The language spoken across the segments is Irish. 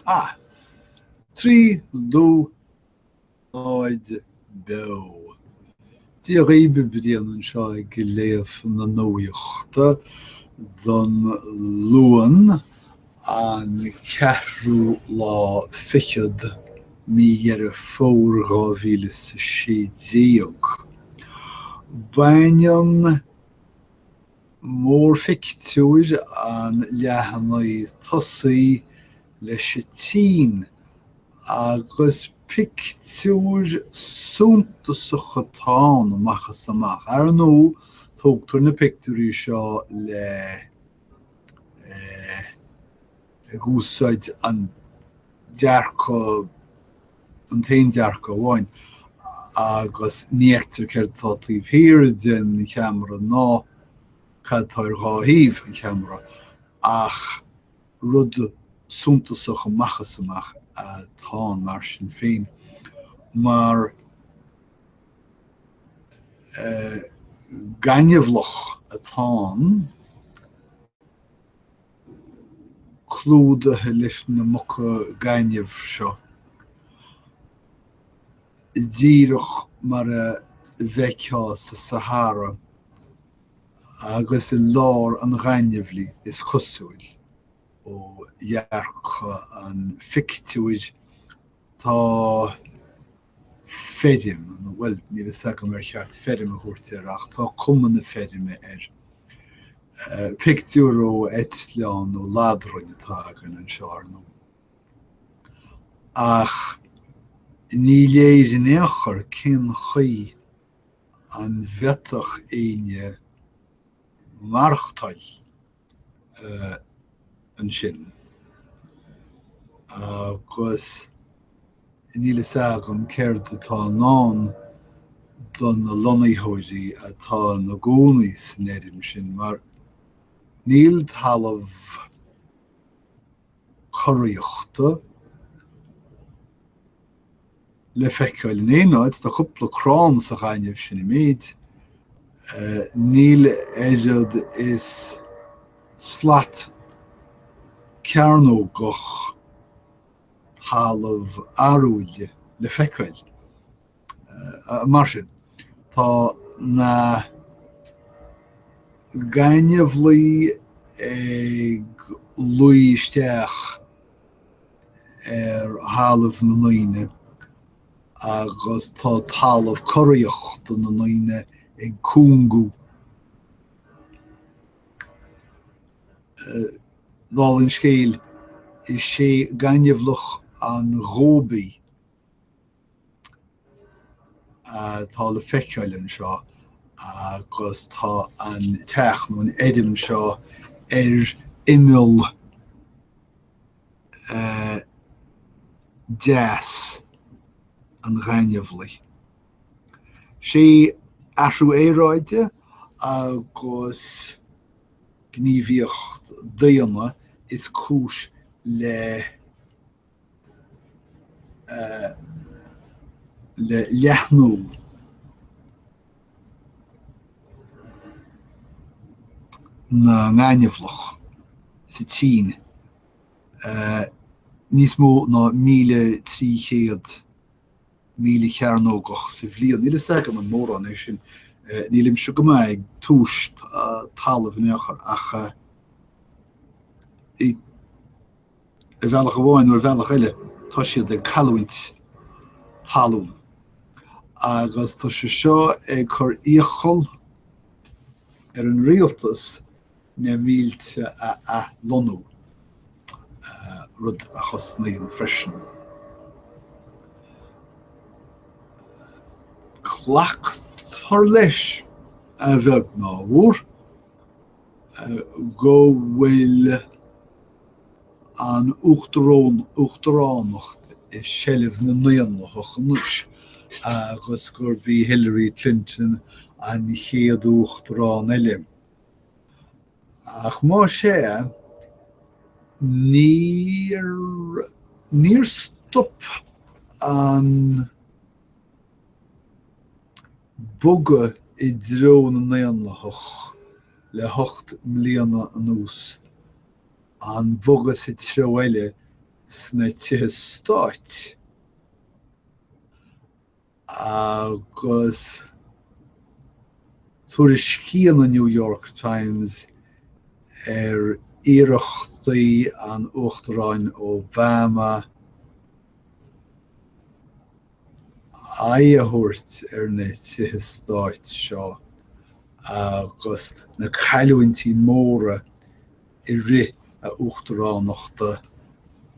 Ah, trí dó áid bew. Dí réibe bríon an seo go léamh na nóíochta don luan an 4 míle fór 2016. Bainnean mór fictiúir an leathannaí tosaí leis tSín agus pictiúr suntasacha tán amachchas amach. Ar nó tógtar na pictiúrí seo le gúsáid an dearcha an tain dearcha bháin agus níachtar ceir tá tíobh hir den cheamara ná cad táir gáithíomh an cheamara ach rud suntasach amachchas amach tá mar sin féin. Mar Gaineamhlach atá clúdathe leis na mucha gaineamh seo. Díreach mar a bheicá sa Sahara agus I lár an gaineamhlí is chosúil ó dhearcha an fictiúid tá fedim, well, níl sagam cheart fedim a chuirtear ach tá cuman na fedime pictiúr ó Eitleán ó Ladroin atá agan an searnú. Ach ní léidir éachar cinn chuí an bheatach aine marchtail an sin. Agus níl sagam céir atá nán don na lonnaíthóirí atá na gcónaí san éidim sin, mar níl talamh choiríochta le feiceáil in éanáid tá cúpla crán sa ghainneamh sin I méid. Níl éiread is slaat cearnógach talamh arúile le feiceáil. Mar sin, tá na gaineamhlaí ag luisteach thalamh na naoine agus tá talamh choiríochta na naoine ag cúngú. Dálinn scéal is sé Gaineamhlach an Róbaí tá le feiceáil an seo agus tá an teach nó an éidim seo imil deas an Gaineamhlaí. Sé athrú éráide agus gníomhaíocht daonna is cúis le leathnú na Gaineamhlach sa tSín níos mó ná 1300 míle chearnógach sa bhliain. Níl sagam an mór an é sin nílim seo go mbeidh túis talamh in éachar ach I bhealach bháin nó bhealach eile tá siad ag calúint talún agus tá sé seo ag chur íochol an rialtas na mílte a lonú rud a chosnaíon freisin. Clachtar leis a bheag ná bhór go bhfuil an uachtaránacht is seileamh na naonlacha nuis agus gur bhí Hillary Clinton an chéad uachtarán eile. Ach má sé níor stop an boga I dró na naonlachach le 8 mbliana an ús. An boga sa treo eile sna Thithe Stáit agus tuairiscíonn na New York Times iarachtaí an Uachtaráin Obama aitheúirt na Thithe Stáit seo agus na cailúintí móra I ri a Uachtaránachta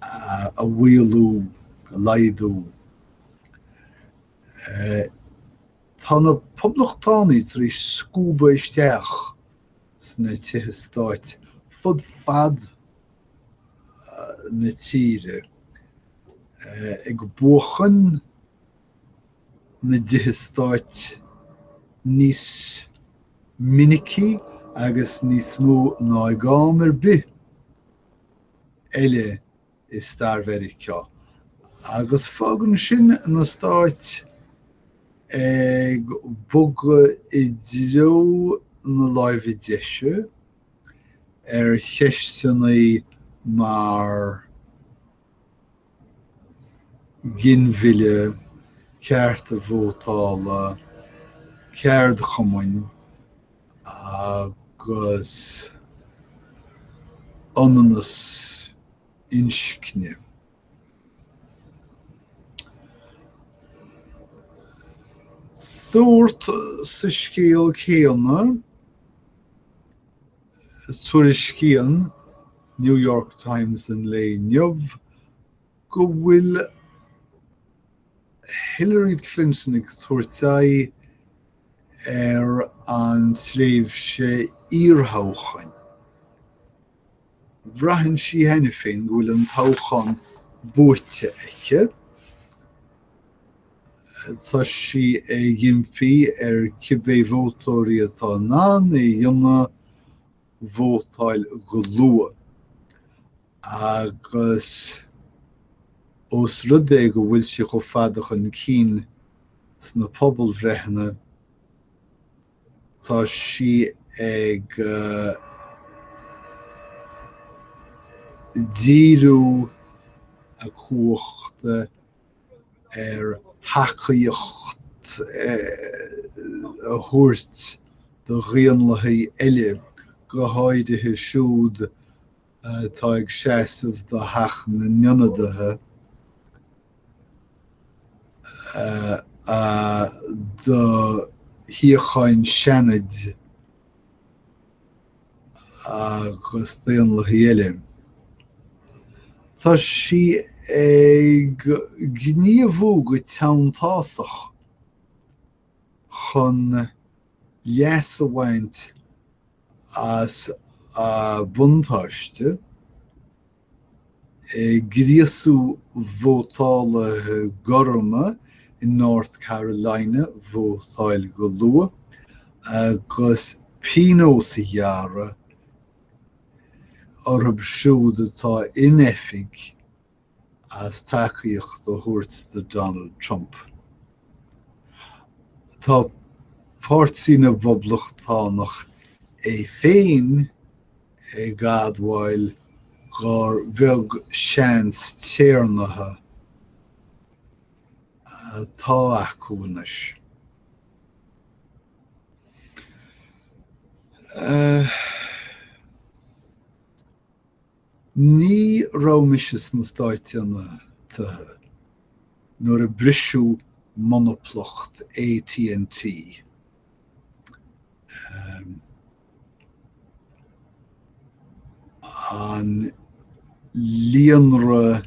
a bhuailú, a laidú. Tá na poblachtánnaí tar éis scúba isteach sna Thithe Stáit fud fad na tíre ag buachan na Thithe Stáit níos minicí agus níos mó ná gám bith eile I Star Meiriceá. Agus fágan sin na Stáit ag boga I dtreo na láimhe deise cheistionaí mar ginmhile, ceart a bhótála, ceard chumain agus ananas inscne. Suirt sa scéal céanna tuairiscíonn New York Times an léinneamh go bhfuil Hillary Clinton ag tuairteáil an sléimhse iarthóchain. Bhreathann sí hena féin go bhfuil an tóchan buaite aice. Tá sí ag gimpeí cibé vótóirí atá ná dhéanamh vótáil go luath. Agus os rud é go bhfuil sí chomh fadach an cinn sna pobal bhreithne, tá sí ag díriú a cuachta hacaíocht a thuairt do Ghaonlathaigh eile go háirithe siúd tá ag seasamh do theach na nionadaithe do híocháin seanad agus Daonlathaigh eile. Tá sí ag gníomhú go teantáiseach chun leas a bhaint as buntáiste gríosú vótála gorma in North Carolina vótáil go luath agus pínó sa dheara orthu siúd atá ineffig as tacaíocht do thuairt de Donald Trump. Tá pártaí na boblachtánach féin gadhfuil gur bheag seans téarnatha tá acuanis. Ní raibh na Stáiteanna tuthe nuair a brisú monoplocht AT&T. An líonra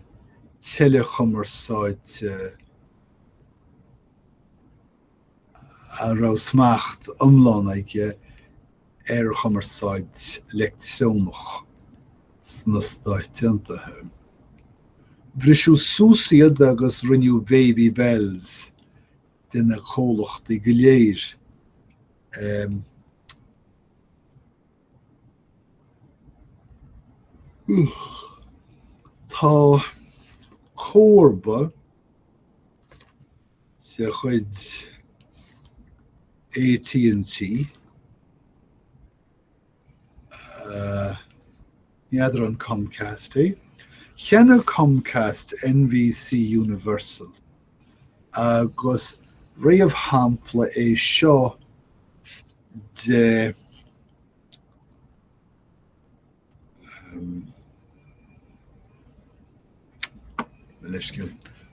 telechomaráide a raibh smacht iomlán aige chomaráid electrónach sna Stáiteantathe. Brisú súsiad agus rinneú baby bells dina chomhlachtaí go léir. Tá córba sa chuid AT&T neadar an Comcast Cheanna Comcast NBC Universal agus riamh hampla é seo de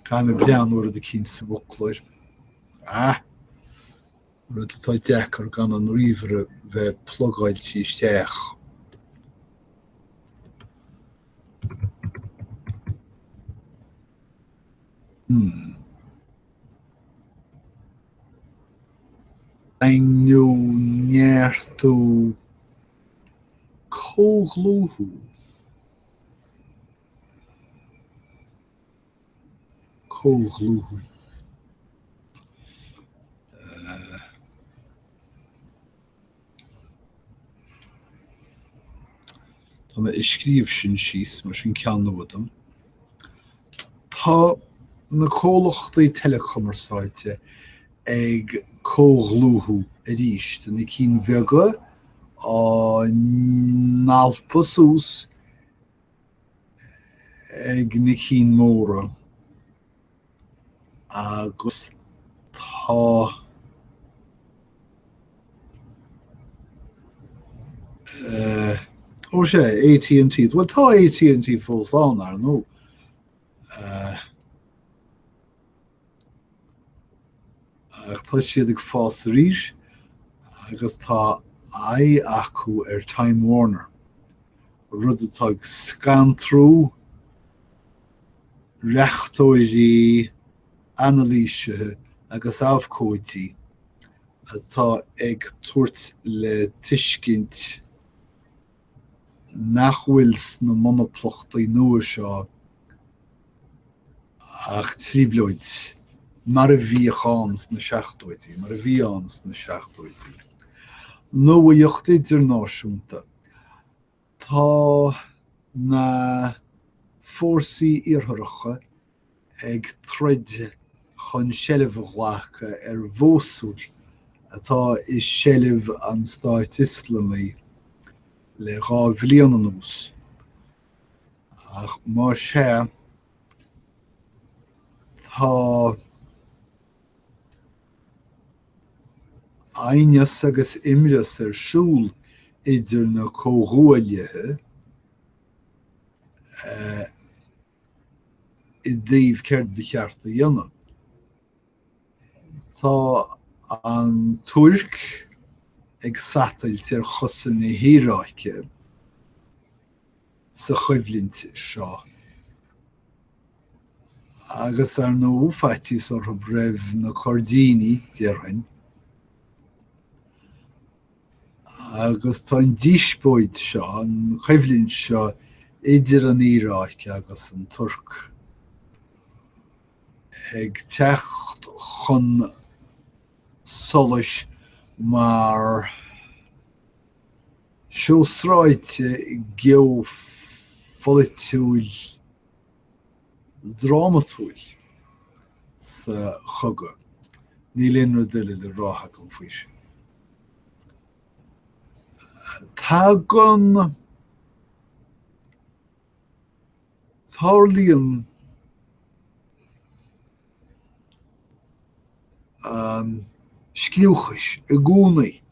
Can brean oer de cinn sa bhuclair. Rud atá dechar gan an riomhre bheith plugáiltí isteach. Ainiu neartú cóglúthú. Cóglúthú. Tá me iscríomh sin síos mar sin ceann Tá na cólachtaí telecommersáite ag cóglúthú ríist na cinn bheaga á nálpa sús ag na cinn móra agus tá ó sé AT&T. Well, tá AT&T fós an ar nó. Ach tá siad ag fás ríis agus tá acu ar Time Warner. Rud atá ag scan trú reachtóirí analíse agus afhcóidí atá ag tuairt le tuiscint nachhuils na monoplochtaí nua seo ach tríbloid mar a bhí chans na seachtóidí, mar a bhí ans na seachtóidí. Nua dheocht idirnáisiúnta. Tá na fórsaí iartharacha ag troid chun seilbhghlacha ar bhósúil atá is seilbh an Stáit Islamaí le 2 bhliain anuas. Ach mar sé tá ainias agus imreas ar Súil idir na cóghúilethe I dtaobh céard bhcearta dhéanamh. Tá an Tuirc ag satailt ar chosan na híráice sa chuimhlint seo. Agus ar na úfaitis ar breiv na Cordíní dearhain. Agus tá an díspóid seo, an chuimhlint seo idir an Íráice agus an Turc. Ag teacht chun solas mar seosráite geofolitiúil dramatúil sa chuga. Ní léonra duile le rátha an faoi sin. Tá gan tharlaíonn sciúchais a gúnaí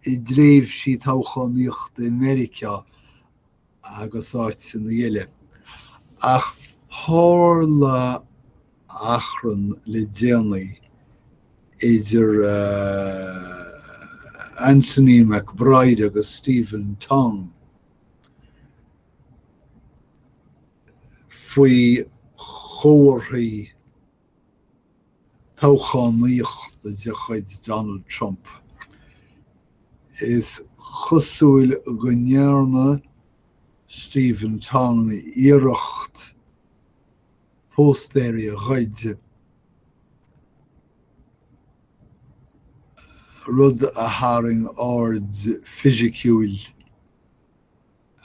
I dréimh sí táchaíocht in Meiriceá agus áit san na dhéile. Ach tharla achran le déanaí idir Anthony McBride agus Stephen Tong faoi chomharthaí táchaíocht a deachaid Donald Trump is chosúil go ndearna Stephen Tong iirecht póstéir a ghaide rud a haring ard fisiciúil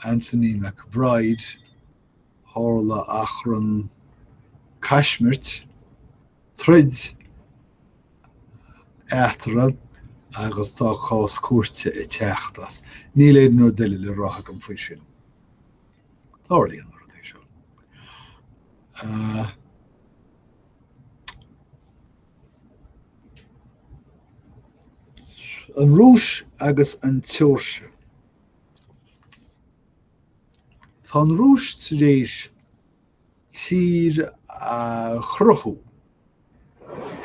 Anthony McBride tharla achran Cashmirt trid éatra agus tá cás cuairte I teachtas. Ní léad nuair duile le rátha an faoi sin. Táirlíonn ar é seo. An rúis agus an teoirse. Tá an rúis tar éis tír a chruthú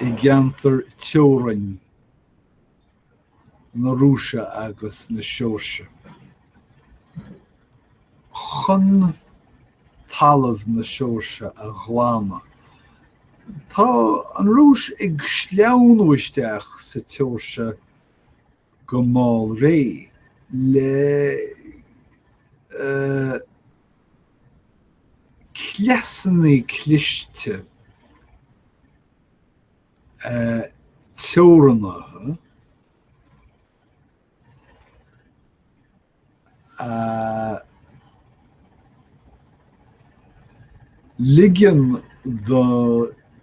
I gceantar teorainn na rúise agus na seoirse. Chun talamh na seoirse a ghláma. Tá an rúis ag sleanmhisteach sa teoirse go máil ré le cleasanna cliste teoranna ligean do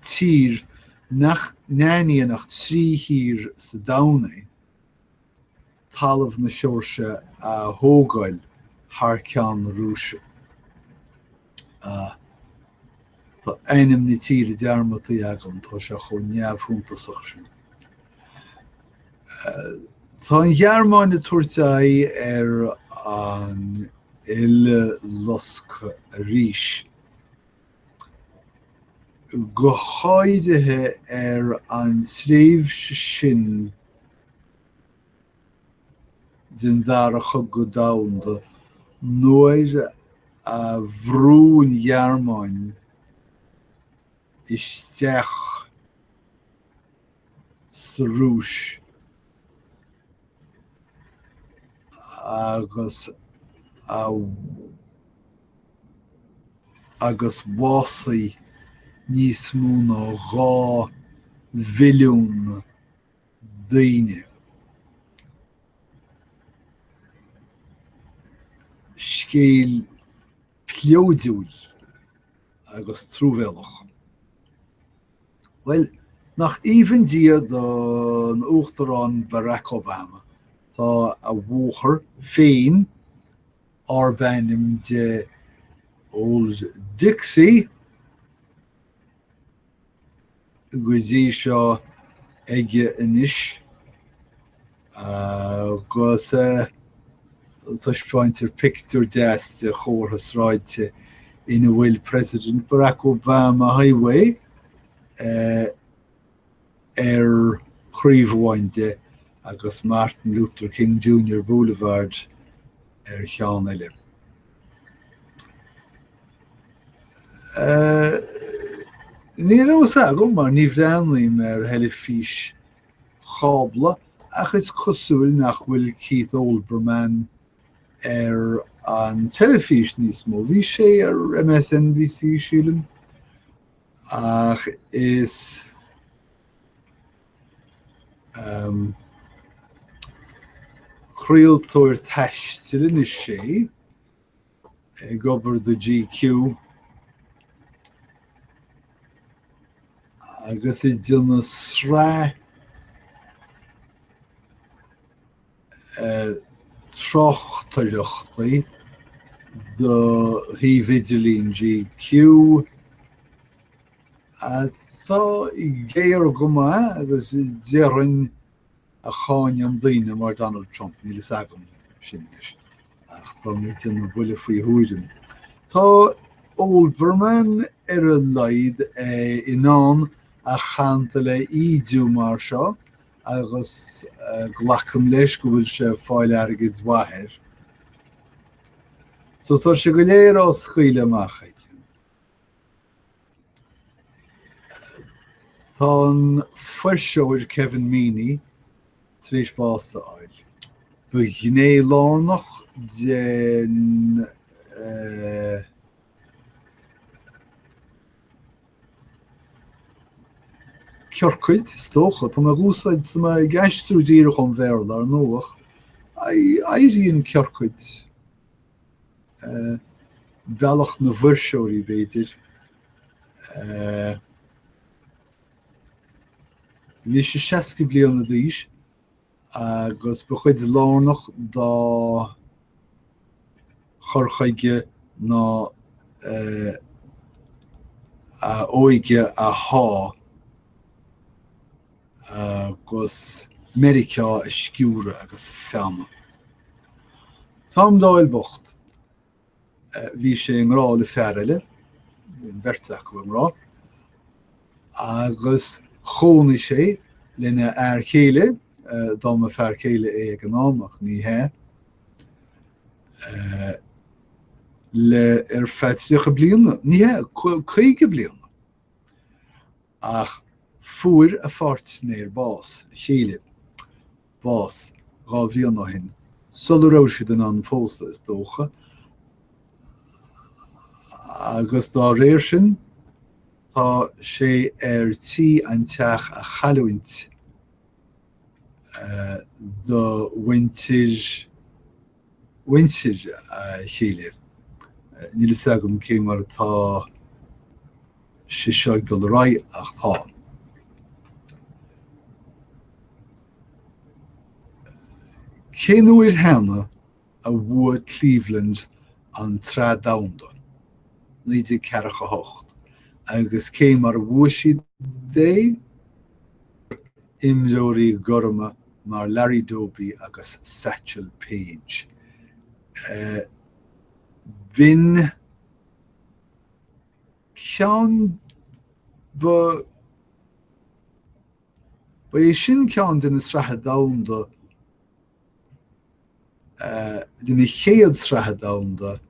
tír nach náiníonach trí hír sa Daonlathaigh talamh na seoirse a thógáil thar ceann na rúise. Tá ainm na tír dearmataí agam tá se chun neamhthúntasach sin. Tá an ghearmáine tuairteáid ar an uile losca arís. Go háirithe ar an sréimhse sin den daracha go domhanda nuair a bhrún ghearmáin isteach sa rúis agus bhásaí níos mó ná 2 mhilliún daoine. Scéal pleoidúil agus trúbhéalach. Well, nach even dia don uachtarán Barack Obama, tá a bhóthar féin arbeinim de Old Dixie go dtí seo ige inis agus Tuispointir picture deas de chórthas ráidte ina bhfuil President Barack Obama Highway chríomhhainte agus Martin Luther King Jr. Boulevard cheann eile. Ní rós agam mar ní bhreanlaím ar heileadh fís chábla achas cosúil nach bhfuil Keith Olbermann an telefís níos mó. Bhí sé ar MSNBC sílim ach is chraoltóir taistil is sé gobar do GQ agus I dtíonna srá trochtaíochtaí do híomhidirlín GQ tá I ggéar go maith agus I dearann a cháin an bhíine mar Donald Trump níl is agam sin leis ach tá míte na buile faoi thuairim. Tá Olbermann ar a laghad inán a chaanta le ídú mar seo agus glacham leis go bhfuil sé fáil airgid mhaithir. So tá sé go léir á scaoile amach. Tá an foiseoir Kevin Meaney tríos básta áil. Ba gné lárnach den ceorcuid stócha tá gúsáid sa gaistrú díreach an bhéil ar nóach éiríonn ceorcuid bealach na bhuirseoirí béidir. Bhí sé 60 bliana d'aois agus ba chuid lárnach dá chorchaige ná óige a há agus Meiriceá a sciúra agus a feama. Tám dáil bocht bhí sé an rá le fearrile, an bhirteach go an rá, agus chóna sé lena air chéile, dáma fear chéile é ag an ámach ní hé, le feitsiocha bliana, ní hé, chuige bliana. Ach fuair a fart néir bás, chéile, bás, rá bhíon hin. Solarráisi den an pósta is dócha, agus dá réir sin, tá sé tí an teach a chalúint do wintir chéile. Níl is agam cé mar tá $6 ach tá. Cé nuair hena a bhua Cleveland an trá Daonlathaigh, nídí cearach a hocht. Agus cé mar a bhua siad dé imreoirí gorma mar Larry Doby agus Satchel Paige. Bhín ceann ba é sin ceann den is ratha Daonlathaigh den chéad sratha Daonlathaigh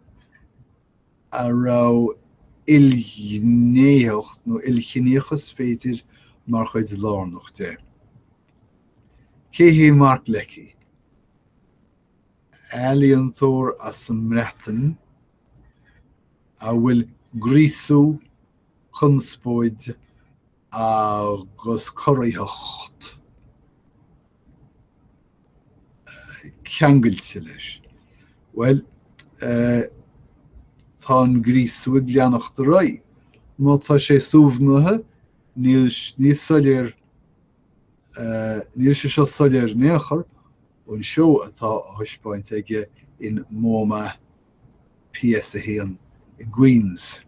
a rá ilgnéocht nó ilgnéochas féidir mar chuid lárnach dé. Cé hé Mark Lecky. Alíonn tóir as an mreatan a bhfuil grísú chunspóid agus choraíocht ceangailte leis. Well, tá an grísú ag leanach do raibh, má tá sé suamhnathe, níl sé seo soiléir néachar ón seo atá a thuispáint aige in móma PS a héan i Queens.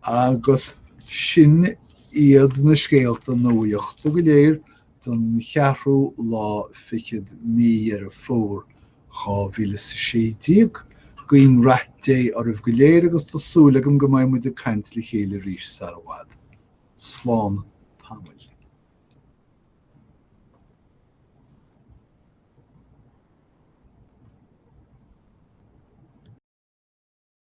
Agus sin iad na scéalta nuacht go léir don cheathrú lá ficiid mí ar a fór chá bhíle sa séitíag, goim raté ar go léir agus tá súil agam go mbeidh muid a caint le chéile rís sa bhfad. Slán.